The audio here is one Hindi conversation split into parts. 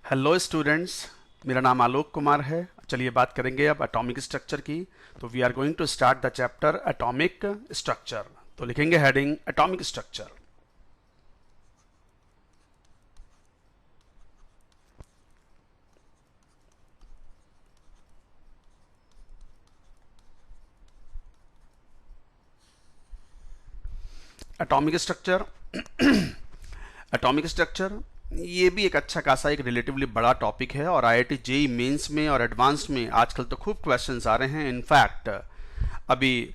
हेलो स्टूडेंट्स, मेरा नाम आलोक कुमार है। चलिए बात करेंगे अब एटॉमिक स्ट्रक्चर की। तो we are going to start the chapter atomic structure. तो लिखेंगे heading atomic structure. Atomic structure atomic structure ये भी एक अच्छा खासा एक रिलेटिवली बड़ा टॉपिक है और आईआईटी जेईई मेंस में और एडवांस्ड में आजकल तो खूब क्वेश्चंस आ रहे हैं। इनफैक्ट अभी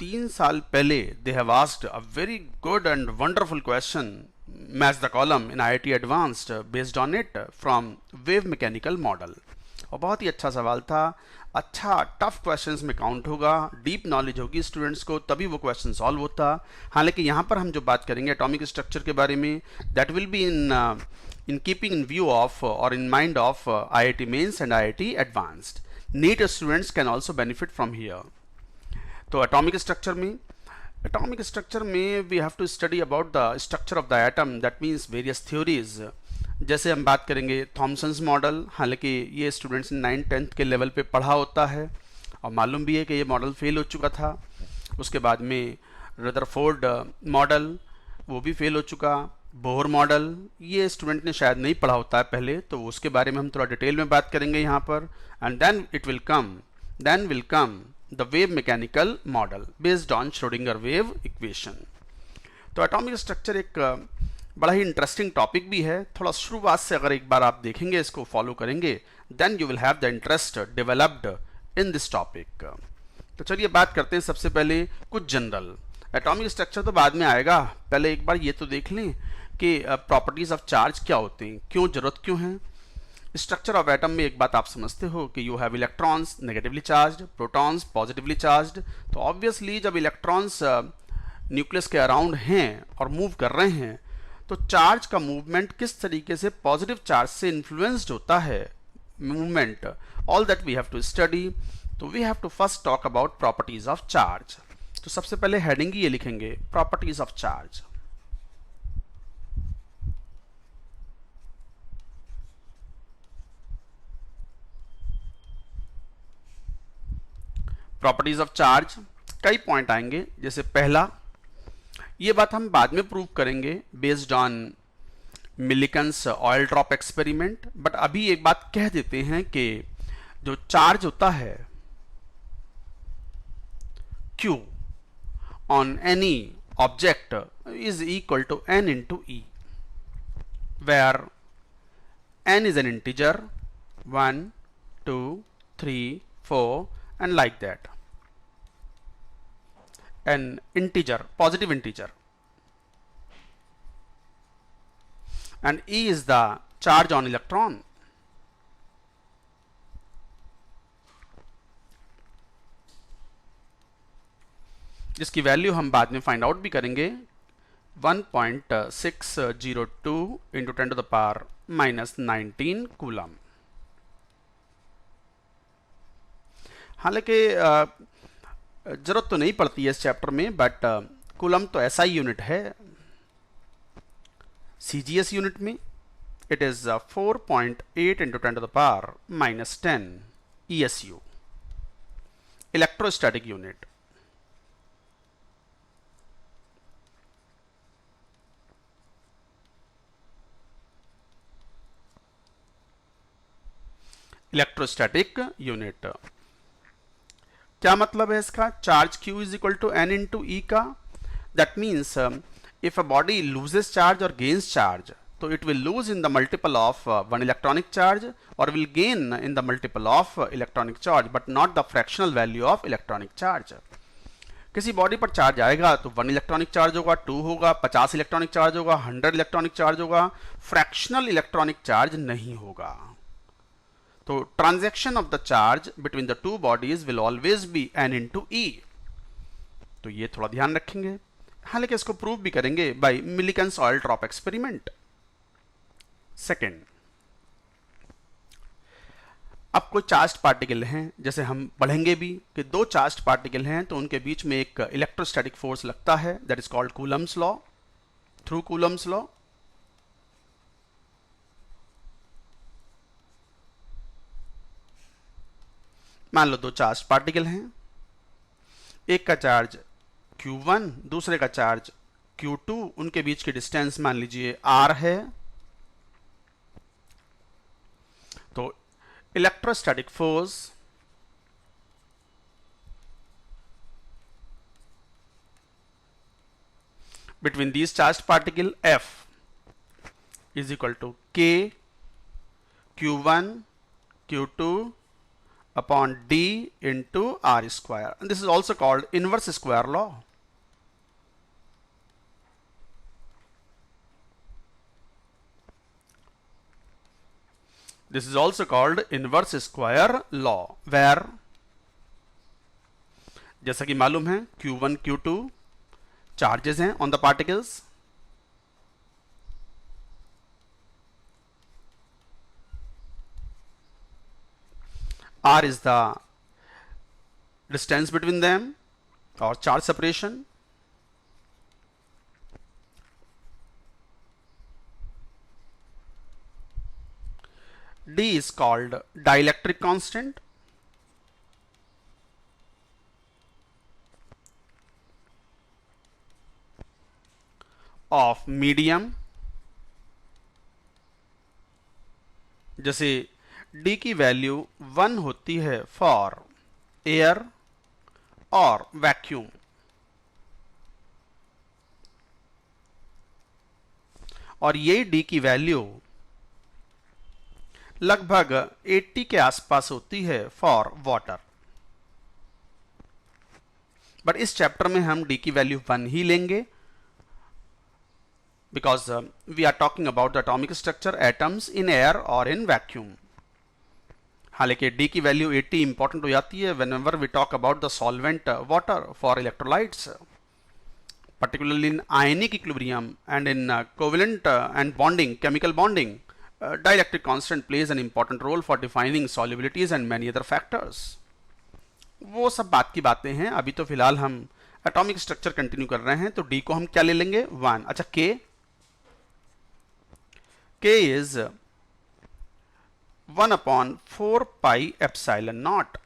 3 साल पहले they have asked a very good and wonderful question match the column in IIT advanced based on it from wave mechanical model. और बहुत ही अच्छा सवाल था। अच्छा टफ क्वेश्चंस में काउंट होगा, डीप नॉलेज होगी स्टूडेंट्स को, तभी वो क्वेश्चन सॉल्व होता। हालांकि यहाँ पर हम जो बात करेंगे एटॉमिक स्ट्रक्चर के बारे में, that will be in keeping in view of और in mind of IIT mains and IIT advanced. NEET students can also benefit from here. तो एटॉमिक स्ट्रक्चर में we have to study about the structure of the atom, that means various theories. जैसे हम बात करेंगे थॉमसन्स मॉडल, हालांकि ये स्टूडेंट्स ने 9th-10th के लेवल पे पढ़ा होता है और मालूम भी है कि ये मॉडल फेल हो चुका था। उसके बाद में रदरफोर्ड मॉडल, वो भी फेल हो चुका। बोहर मॉडल ये स्टूडेंट ने शायद नहीं पढ़ा होता है पहले, तो उसके बारे में हम थोड़ा डिटेल में बात करेंगे यहाँ पर। And then will come the wave mechanical model based on Schrodinger wave equation. तो एटॉमिक स्ट्रक्चर एक बड़ा ही इंटरेस्टिंग टॉपिक भी है। थोड़ा शुरुआत से अगर एक बार आप देखेंगे, इसको फॉलो करेंगे, then you will have the interest developed in this topic. तो चलिए बात करते हैं सबसे पहले कुछ जनरल। एटॉमिक स्ट्रक्चर तो बाद में आएगा, पहले एक बार ये तो देख लें कि प्रॉपर्टीज ऑफ चार्ज क्या होते हैं, क्यों जरूरत क्यों है। स्ट्रक्चर ऑफ एटम में एक बात आप समझते हो कि you have electrons negatively charged, protons positively charged. तो ऑब्वियसली जब इलेक्ट्रॉन्स न्यूक्लियस के अराउंड हैं और मूव कर रहे हैं, तो चार्ज का मूवमेंट किस तरीके से पॉजिटिव चार्ज से इन्फ्लुएंस्ड होता है movement, all that we have to study. तो we have to first talk about properties of charge. तो सबसे पहले हेडिंग ये लिखेंगे properties of charge. Properties of charge कई पॉइंट आएंगे। जैसे पहला, ये बात हम बाद में प्रूव करेंगे based on Millikan's oil drop experiment, but अभी एक बात कह देते हैं कि जो चार्ज होता है Q on any object is equal to n into E, where n is an integer 1 2 3 4 and like that, an integer, positive integer, and E is the charge on electron. जिसकी वैल्यू हम बाद में फाइंड आउट भी करेंगे, 1.602 इंटू 10⁻⁻19 कूलम। हालांकि जरूरत तो नहीं पड़ती है इस चैप्टर में, बट कूलम तो ऐसा ही यूनिट है सीजीएस यूनिट में। It is 4.8 into 10⁻⁻10 ESU, electrostatic unit. Electrostatic unit क्या मतलब है इसका? Charge Q is equal to n into E का। That means if a body loses charge और गेन्स चार्ज, तो it will lose in the multiple of one electronic charge और will gain in the multiple of electronic charge, but not the fractional value of electronic charge. किसी बॉडी पर चार्ज आएगा तो 1 इलेक्ट्रॉनिक चार्ज होगा, 2 होगा, 50 इलेक्ट्रॉनिक चार्ज होगा, 100 इलेक्ट्रॉनिक चार्ज होगा, फ्रैक्शनल इलेक्ट्रॉनिक चार्ज नहीं होगा। तो transaction of the charge between the two bodies will always be n into E। तो ये थोड़ा ध्यान रखेंगे। हालांकि इसको प्रूव भी करेंगे by Millikan's oil drop experiment. Second, अब कोई चार्ज्ड पार्टिकल हैं, जैसे हम पढ़ेंगे भी कि दो चार्ज्ड पार्टिकल हैं तो उनके बीच में एक इलेक्ट्रोस्टैटिक फोर्स लगता है, that is called Coulomb's law. Through Coulomb's law मान लो दो चार्ज पार्टिकल हैं, एक का चार्ज Q1, दूसरे का चार्ज Q2, उनके बीच की डिस्टेंस मान लीजिए R है। तो electrostatic force between these charge particle F is equal to K Q1 Q2 upon D into R square, and this is also called inverse square law. This is also called inverse square law, where जैसा कि मालूम है Q1 Q2 चार्जेस हैं on the particles, R is the distance between them or charge separation. D is called dielectric constant. Of medium, जैसे D की वैल्यू 1 होती है फॉर एयर और वैक्यूम, और ये D की वैल्यू लगभग 80 के आसपास होती है फॉर वाटर। बट इस चैप्टर में हम D की वैल्यू 1 ही लेंगे, because we are talking about the atomic structure atoms in air or in vacuum. हालांकि D की वैल्यू 80 इंपॉर्टेंट हो जाती है whenever we talk about the solvent water for electrolytes, particularly in ionic equilibrium and in covalent and bonding, chemical bonding. Dielectric constant plays an important role for defining solubilities and many other factors. वो सब बात की बातें हैं, अभी तो फिलहाल हम एटॉमिक स्ट्रक्चर कंटिन्यू कर रहे हैं। तो D को हम क्या ले लेंगे 1। अच्छा K is 1 upon 4 pi epsilon naught।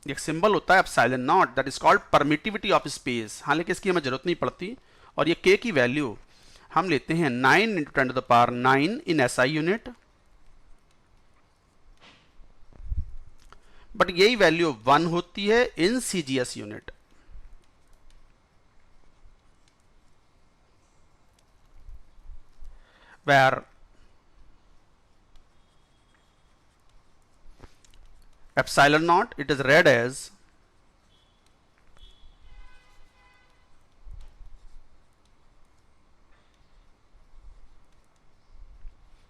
एक सिंबल होता है epsilon not, that is called permittivity of space. हालांकि इसकी हमें जरूरत नहीं पड़ती, और ये K की वैल्यू हम लेते हैं 9 × 10⁹ इन SI यूनिट, बट यही वैल्यू 1 होती है इन CGS unit. where epsilon naught, it is read as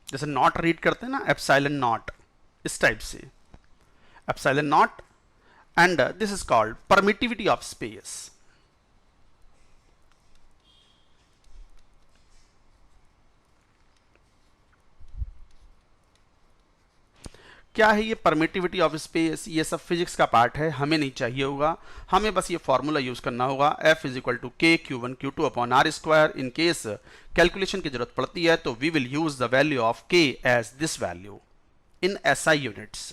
जैसे नॉट रीड करते हैं ना एप्सिलॉन नॉट, इस टाइप से epsilon not, and this is called permittivity of space. क्या है ये परमिटिविटी ऑफ स्पेस? ये सब फिजिक्स का पार्ट है, हमें नहीं चाहिए होगा, हमें बस ये फॉर्मूला यूज करना होगा F is equal to K Q1 Q2 upon R square. In case calculation की जरूरत पड़ती है तो we will use the value of K as this value in SI units.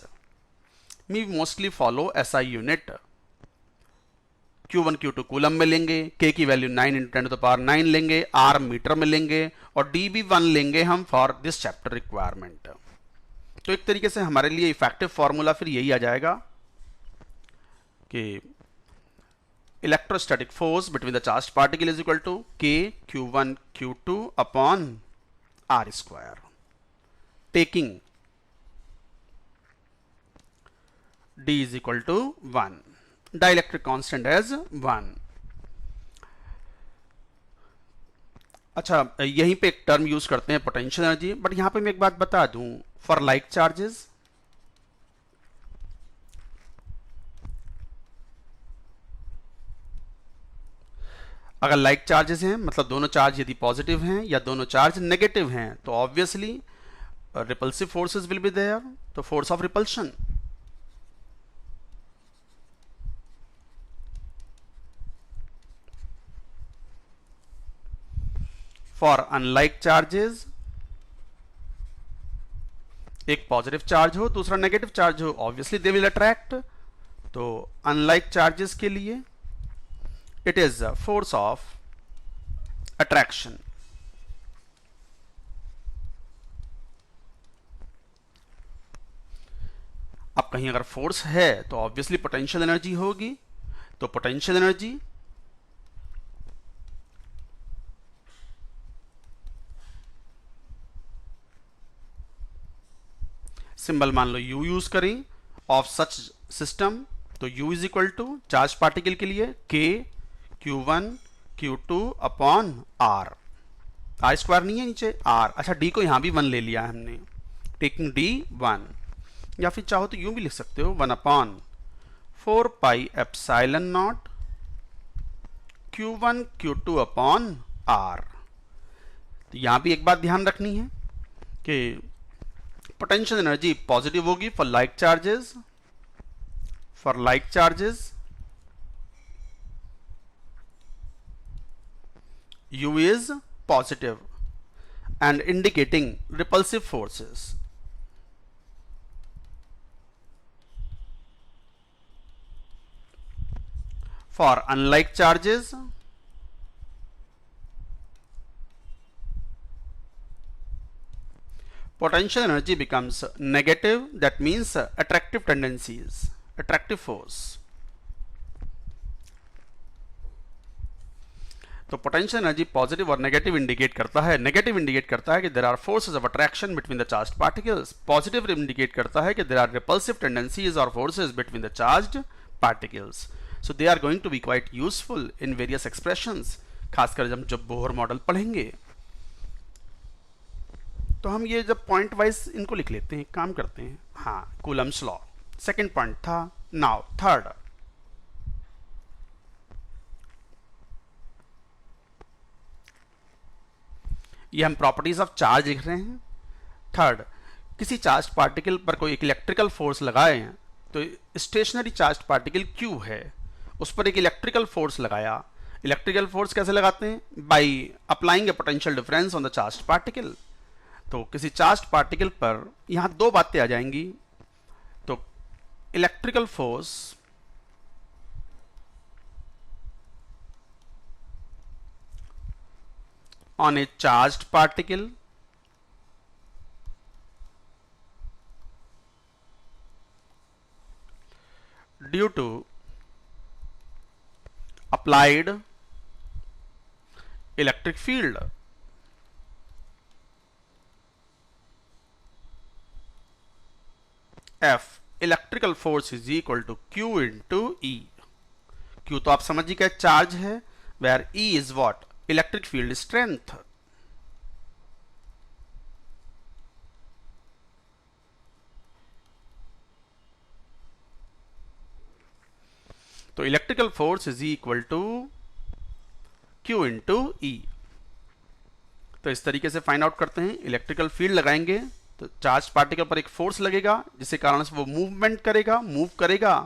We mostly follow SI unit. Q1 Q2 coulomb में लेंगे, K की वैल्यू 9 × 10⁹ लेंगे, R मीटर में लेंगे, और D भी 1 लेंगे हम फॉर दिस चैप्टर रिक्वायरमेंट। तो एक तरीके से हमारे लिए इफेक्टिव फॉर्मूला फिर यही आ जाएगा कि electrostatic force between the charge particle is equal to K Q1 Q2 upon R square, taking D is equal to 1, dielectric constant as 1। अच्छा, यहीं पे एक टर्म यूज करते हैं पोटेंशियल एनर्जी, बट यहां पे मैं एक बात बता दूं, फॉर लाइक चार्जेस अगर लाइक चार्जेस हैं, मतलब दोनों चार्ज यदि पॉजिटिव हैं या दोनों चार्ज नेगेटिव हैं, तो obviously repulsive forces will be there, तो force of repulsion. For unlike charges, एक पॉजिटिव चार्ज हो दूसरा नेगेटिव चार्ज हो, ऑब्वियसली दे विल अट्रैक्ट, तो अनलाइक चार्जेस के लिए it is force of attraction. अब कहीं अगर फोर्स है तो ऑब्वियसली पोटेंशियल एनर्जी होगी, तो पोटेंशियल एनर्जी सिंबल मान लो U यूज करें ऑफ सच सिस्टम, तो U is equal to charge particle के लिए K Q1 Q2 upon R। R square नहीं है नीचे, R। अच्छा D को यहां भी 1 ले लिया है हमने, टेकिंग D 1, या फिर चाहो तो यूं भी लिख सकते हो 1 upon 4 pi epsilon not Q1 Q2 upon R। तो यहां भी एक बात ध्यान रखनी है कि पोटेंशियल एनर्जी पॉजिटिव होगी for like charges, U is positive and indicating repulsive forces. For unlike charges, potential energy becomes negative, that means attractive tendencies, attractive force. तो पोटेंशियल एनर्जी पॉजिटिव और नेगेटिव इंडिकेट करता है। नेगेटिव इंडिकेट करता है कि there are forces of attraction between the charged particles. Positive indicate करता है कि देयर आर रिपल्सिव टेंडेंसीज और forces between the charged particles. So they are going to be quite useful in various expressions, खासकर जब बोहर मॉडल पढ़ेंगे। तो हम ये जब पॉइंट वाइज इनको लिख लेते हैं, काम करते हैं। हाँ, कूलम्स लॉ सेकेंड पॉइंट था। नाउ थर्ड, ये हम प्रॉपर्टीज ऑफ चार्ज लिख रहे हैं। थर्ड, किसी चार्ज पार्टिकल पर कोई एक इलेक्ट्रिकल फोर्स लगाए हैं, तो स्टेशनरी चार्ज पार्टिकल Q है, उस पर एक इलेक्ट्रिकल फोर्स लगाया। इलेक्ट्रिकल फोर्स कैसे लगाते हैं? By applying A potential difference on the charge particle. तो किसी चार्ज पार्टिकल पर यहां दो बातें आ जाएंगी। तो electrical force on a charged particle due to applied electric field. F electrical force is equal to Q into E. Q तो आप समझ गए चार्ज है, where E is what? Electric field strength. तो electrical force is equal to Q into E। तो इस तरीके से फाइंड आउट करते हैं। इलेक्ट्रिकल फील्ड लगाएंगे तो चार्ज पार्टिकल पर एक फोर्स लगेगा जिसके कारण से वो मूवमेंट करेगा, मूव करेगा,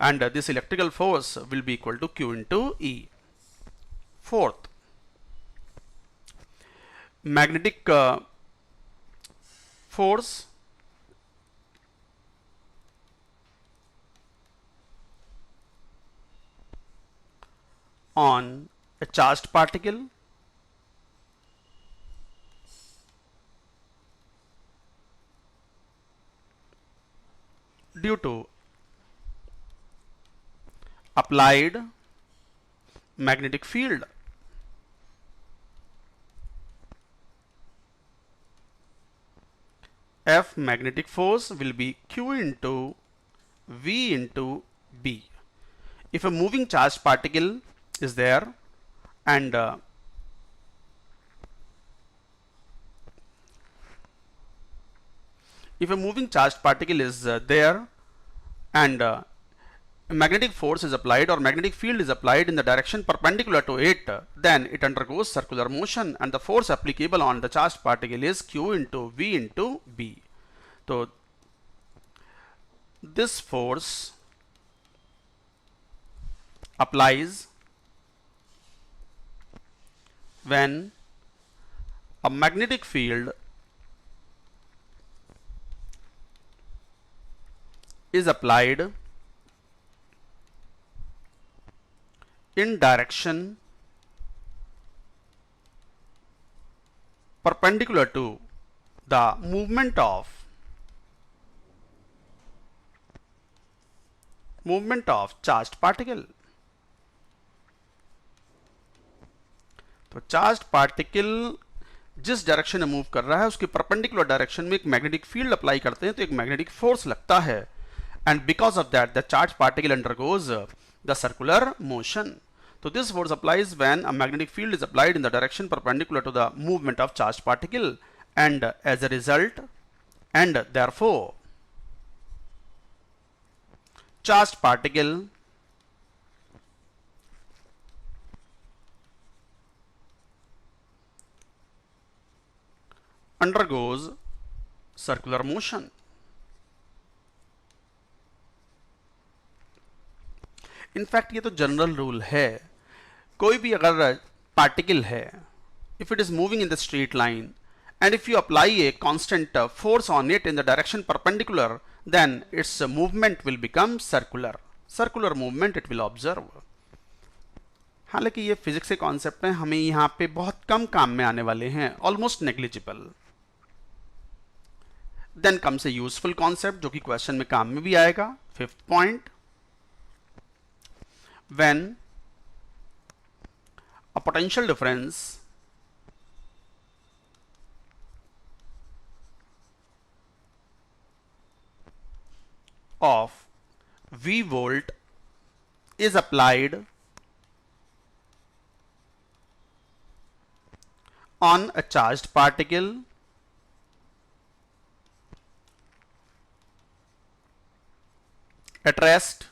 and this electrical force will be equal to Q into E। Fourth, magnetic force on a charged particle due to applied magnetic field. F magnetic force will be Q into V into B. If a moving charged particle is there and if a moving charged particle is there and a magnetic force is applied or magnetic field is applied in the direction perpendicular to it, then it undergoes circular motion and the force applicable on the charged particle is Q into V into B. So this force applies when a magnetic field is applied in direction perpendicular to the movement of charged particle. तो चार्ज पार्टिकल जिस डायरेक्शन में मूव कर रहा है उसके परपेंडिकुलर डायरेक्शन में एक मैग्नेटिक फील्ड अप्लाई करते हैं तो एक मैग्नेटिक फोर्स लगता है, and because of that the charge particle undergoes the circular motion. So this force applies when a magnetic field is applied in the direction perpendicular to the movement of charged particle, and as a result, and therefore, charged particle undergoes circular motion. In fact ये तो जनरल रूल है, कोई भी अगर पार्टिकल है, if it is moving in the straight line and if you apply a constant force on it in the direction perpendicular, then its movement will become circular movement it will observe. हालांकि ये फिजिक्स के कॉन्सेप्ट हैं, हमें यहाँ पे बहुत कम काम में आने वाले हैं, almost negligible. Then comes a useful concept जो कि क्वेश्चन में काम में भी आएगा. Fifth point, when a potential difference of V volt is applied on a charged particle at rest,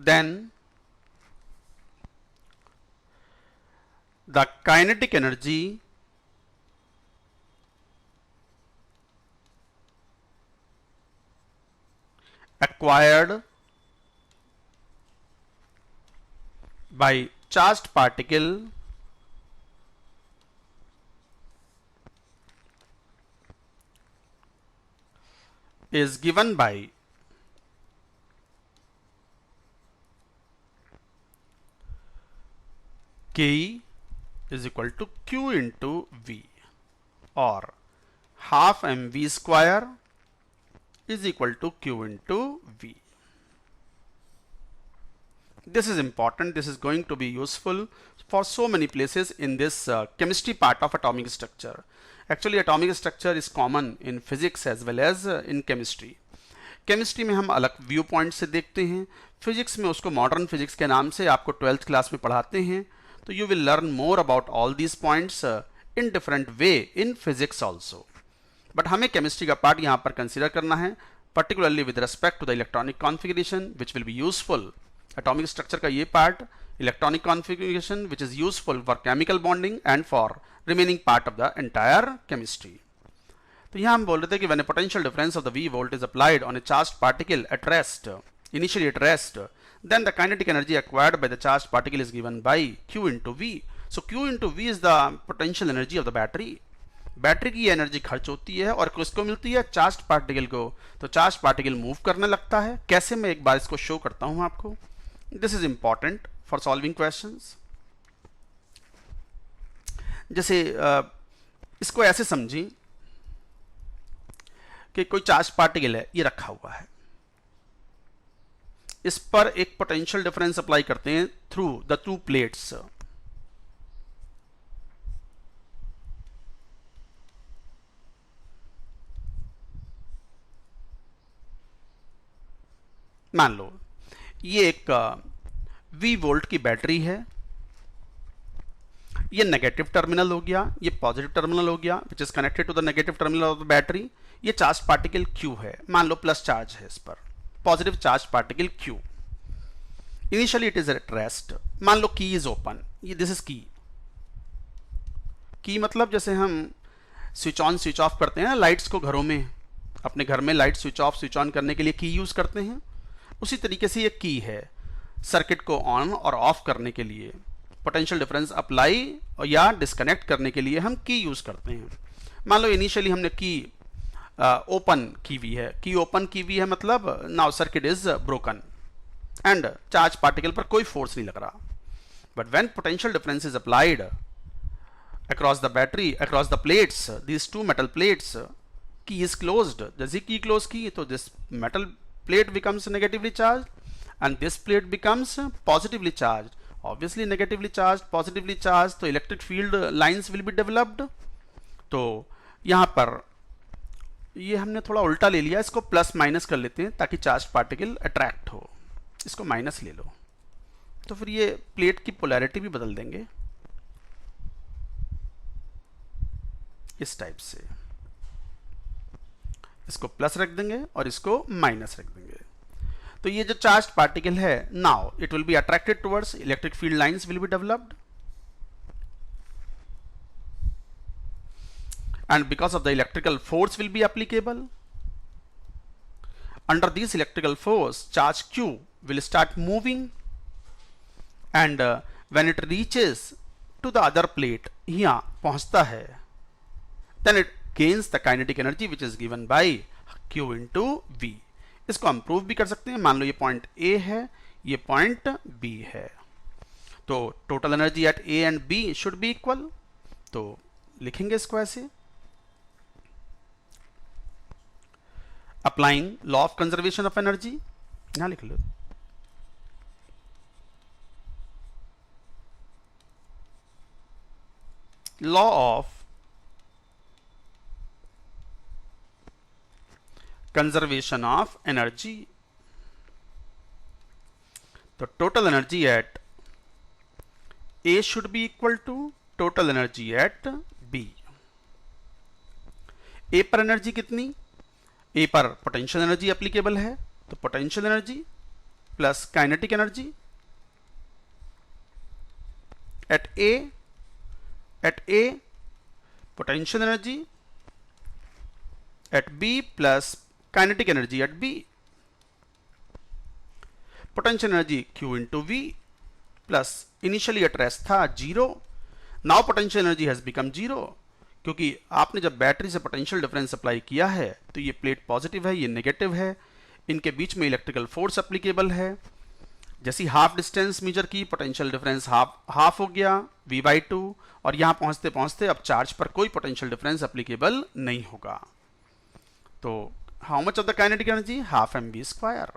then the kinetic energy acquired by charged particle is given by K is equal to Q into V, or half mv square is equal to Q into V. This is important. This is going to be useful for so many places in this chemistry part of atomic structure. Actually, atomic structure is common in physics as well as in chemistry. Chemistry में हम अलग व्यू पॉइंट से देखते हैं, फिजिक्स में उसको मॉडर्न फिजिक्स के नाम से आपको 12th क्लास में पढ़ाते हैं. तो you will learn more about all these points in different way in physics also. But हमें केमिस्ट्री का पार्ट यहाँ पर कंसिडर करना है, particularly with respect to the electronic configuration which will be useful. Atomic structure का ये part, electronic configuration which is useful for chemical bonding and for remaining part of the entire chemistry. तो यहाँ हम बोल रहे थे कि when a potential difference of the V volt is applied on a charged particle at rest, initially at rest, then the kinetic energy acquired by the charged particle is given by Q into V. So Q into V is the potential energy of the battery. Battery की एनर्जी खर्च होती है और किसको मिलती है? चार्ज्ड पार्टिकल को. तो चार्ज पार्टिकल मूव करने लगता है. कैसे? मैं एक बार इसको शो करता हूं आपको. This is important for solving questions. जैसे इसको ऐसे समझिए कि कोई चार्ज पार्टिकल है, ये रखा हुआ है, इस पर एक पोटेंशियल डिफरेंस अप्लाई करते हैं थ्रू द टू प्लेट्स. मान लो ये एक V वोल्ट की बैटरी है, ये नेगेटिव टर्मिनल हो गया, ये पॉजिटिव टर्मिनल हो गया which is connected to the negative terminal of the battery. ये चार्ज पार्टिकल Q है, मान लो प्लस चार्ज है इस पर, positive charge particle Q. Initially it is at rest. मान लो की इज ओपन, ये दिस इज की मतलब जैसे हम स्विच ऑन स्विच ऑफ करते हैं लाइट्स को घरों में, अपने घर में light switch off switch on करने के लिए की यूज करते हैं, उसी तरीके से ये की है सर्किट को ऑन और ऑफ करने के लिए, पोटेंशियल डिफरेंस अप्लाई या डिस्कनेक्ट करने के लिए हम की यूज करते हैं. मान लो इनिशियली हमने की ओपन की हुई है, की ओपन की हुई है मतलब now circuit is broken. And charge particle पर कोई फोर्स नहीं लग रहा. But when potential difference is applied across the battery, across the plates, these two metal plates, key is closed. जैसे key close की तो this metal plate becomes negatively charged and this plate becomes positively charged. Obviously negatively charged, positively charged, तो electric field lines will be developed. तो यहाँ पर ये हमने थोड़ा उल्टा ले लिया, इसको प्लस माइनस कर लेते हैं ताकि चार्ज पार्टिकल अट्रैक्ट हो. इसको माइनस ले लो तो फिर ये प्लेट की पोलैरिटी भी बदल देंगे इस टाइप से. इसको प्लस रख देंगे और इसको माइनस रख देंगे. तो ये जो चार्ज पार्टिकल है, now it will be attracted towards, electric field lines will be developed, and because of the electrical force will be applicable. Under this electrical force, charge Q will start moving, and when it reaches to the other plate, यहाँ पहुंचता है, then it gains the kinetic energy which is given by Q into V. इसको हम प्रूव भी कर सकते हैं. मान लो ये पॉइंट A है, ये पॉइंट B है, तो total energy at A and B should be equal. तो लिखेंगे इसको ऐसे, applying law of conservation of energy. यहां लिख लो, law of conservation of energy. तो total energy at A should be equal to total energy at B. A पर एनर्जी कितनी, ए पर पोटेंशियल एनर्जी एप्लीकेबल है, तो potential energy plus kinetic energy at A potential energy at B plus kinetic energy at B. Potential energy Q into V plus initially at rest था 0, now potential energy has become 0, क्योंकि आपने जब बैटरी से पोटेंशियल डिफरेंस अप्लाई किया है तो ये प्लेट पॉजिटिव है, ये नेगेटिव है, इनके बीच में इलेक्ट्रिकल फोर्स एप्लीकेबल है. जैसी हाफ डिस्टेंस मेजर की, पोटेंशियल डिफरेंस हाफ हो गया V/2, और यहाँ पहुँचते पहुँचते अब चार्ज पर कोई पोटेंशियल डिफरेंस एप्लीकेबल नहीं होगा. तो how much of the kinetic energy, half mv².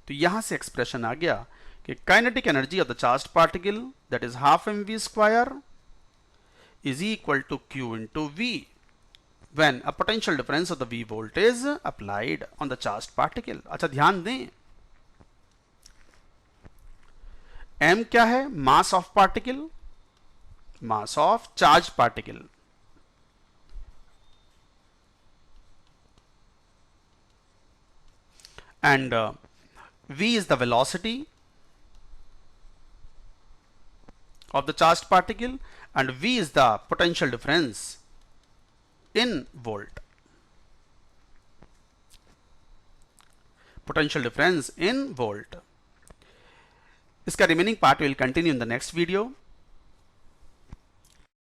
तो यहाँ से एक्सप्रेशन आ गया कि kinetic energy of the charge particle that is half mv² is equal to Q into V when a potential difference of the V volt is applied on the charged particle. अच्छा ध्यान दें, M क्या है, mass of particle, mass of charge particle, and V is the velocity of the charged particle, and V is the potential difference in volt. Potential difference in volt. इसका remaining part will continue in the next video.